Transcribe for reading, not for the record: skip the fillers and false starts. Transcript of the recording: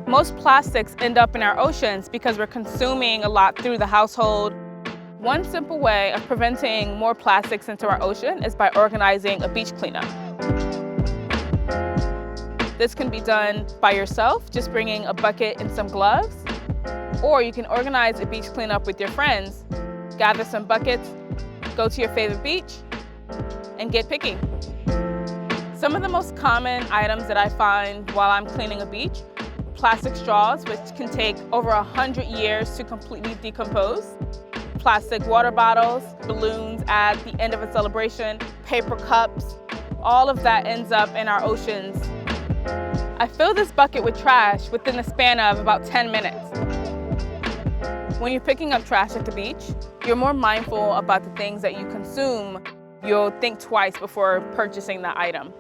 Most plastics end up in our oceans because we're consuming a lot through the household. One simple way of preventing more plastics into our ocean is by organizing a beach cleanup. This can be done by yourself, just bringing a bucket and some gloves, or you can organize a beach cleanup with your friends. Gather some buckets, go to your favorite beach, and get picking. Some of the most common items that I find while I'm cleaning a beach: plastic straws, which can take over 100 years to completely decompose; plastic water bottles, balloons at the end of a celebration, paper cups. All of that ends up in our oceans. I fill this bucket with trash within the span of about 10 minutes. When you're picking up trash at the beach, you're more mindful about the things that you consume. You'll think twice before purchasing that item.